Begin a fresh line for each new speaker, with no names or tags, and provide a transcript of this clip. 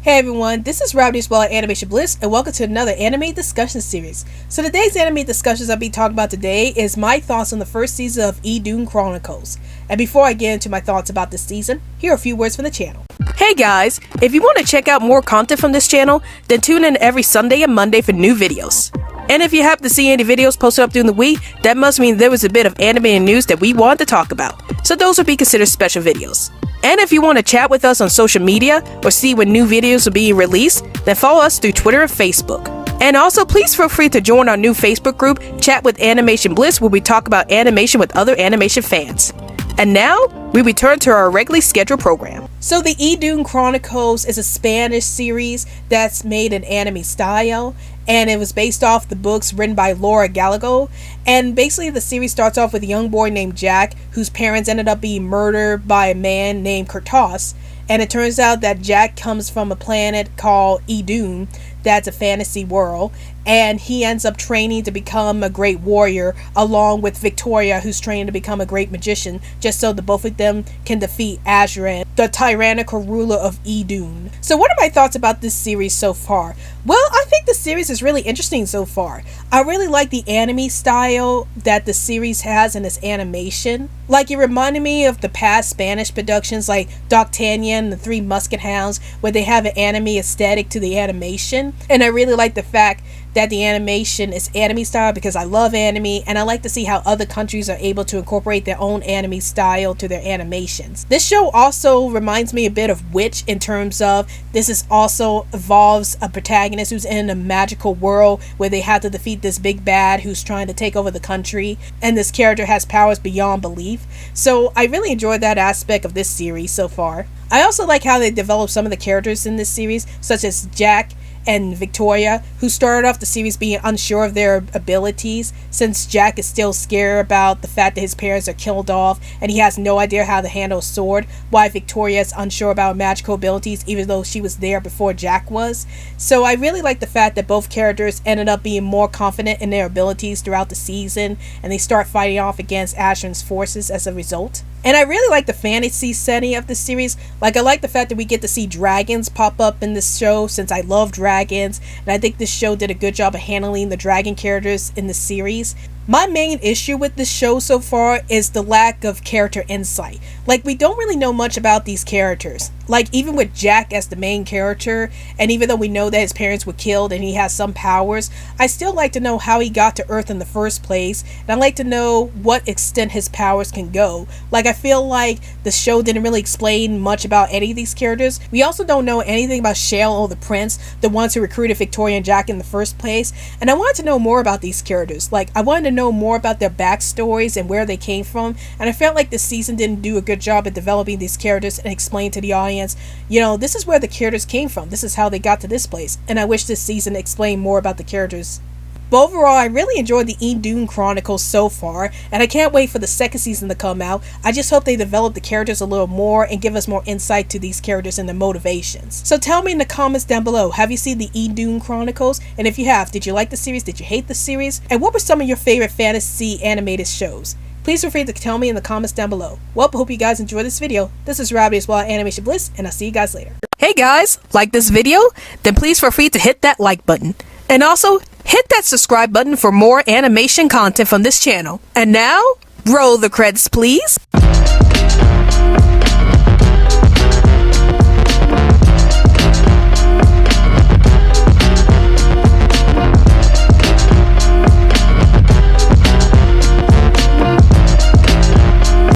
Hey everyone, this is Robert at Animation Bliss, and welcome to another anime discussion series. So today's anime discussions I'll be talking about today is my thoughts on the first season of Idhun Chronicles. And before I get into my thoughts about this season, here are a few words from the channel. Hey guys, if you want to check out more content from this channel, then tune in every Sunday and Monday for new videos. And if you happen to see any videos posted up during the week, that must mean there was a bit of anime news that we wanted to talk about. So those would be considered special videos. And if you want to chat with us on social media or see when new videos are being released, then follow us through Twitter and Facebook. And also, please feel free to join our new Facebook group, Chat with Animation Bliss, where we talk about animation with other animation fans. And now, we return to our regularly scheduled program. So the Idhun Chronicles is a Spanish series that's made in anime style, and it was based off the books written by Laura Gallego. And basically the series starts off with a young boy named Jack, whose parents ended up being murdered by a man named Kurtos. And it turns out that Jack comes from a planet called Idhun, that's a fantasy world, and he ends up training to become a great warrior along with Victoria, who's training to become a great magician, just so the both of them can defeat Azran, the tyrannical ruler of Idhun. So what are my thoughts about this series so far? Well, I think the series is really interesting so far. I really like the anime style that the series has in its animation. Like, it reminded me of the past Spanish productions like D'Artagnan and the Three Musket Hounds, where they have an anime aesthetic to the animation. And I really like the fact that the animation is anime style because I love anime, and I like to see how other countries are able to incorporate their own anime style to their animations. This show also reminds me a bit of Witch in terms of this is also involves a protagonist who's in a magical world where they have to defeat this big bad who's trying to take over the country, and this character has powers beyond belief. So I really enjoyed that aspect of this series so far. I also like how they develop some of the characters in this series, such as Jack and Victoria, who started off the series being unsure of their abilities, since Jack is still scared about the fact that his parents are killed off and he has no idea how to handle a sword, while Victoria is unsure about magical abilities even though she was there before Jack was. So I really like the fact that both characters ended up being more confident in their abilities throughout the season, and they start fighting off against Azran's forces as a result. And I really like the fantasy setting of the series. Like, I like the fact that we get to see dragons pop up in this show, since I love dragons, and I think this show did a good job of handling the dragon characters in the series. My main issue with this show so far is the lack of character insight. Like, we don't really know much about these characters. Like, even with Jack as the main character, and even though we know that his parents were killed and he has some powers, I still like to know how he got to Earth in the first place, and I'd like to know what extent his powers can go. Like, I feel like the show didn't really explain much about any of these characters. We also don't know anything about Shale or the Prince, the ones who recruited Victoria and Jack in the first place, and I wanted to know more about these characters. Like, I wanted to know more about their backstories and where they came from, and I felt like this season didn't do a good job at developing these characters and explain to the audience, you know, this is where the characters came from, this is how they got to this place, and I wish this season explained more about the characters. But overall, I really enjoyed the Idhun Chronicles so far, and I can't wait for the second season to come out. I just hope they develop the characters a little more and give us more insight to these characters and their motivations. So tell me in the comments down below, have you seen the Idhun Chronicles? And if you have, did you like the series? Did you hate the series? And what were some of your favorite fantasy animated shows? Please feel free to tell me in the comments down below. Well, I hope you guys enjoyed this video. This is Robbie at Animation Bliss, and I'll see you guys later. Hey guys, like this video? Then please feel free to hit that like button. And also, hit that subscribe button for more animation content from this channel. And now, roll the credits please.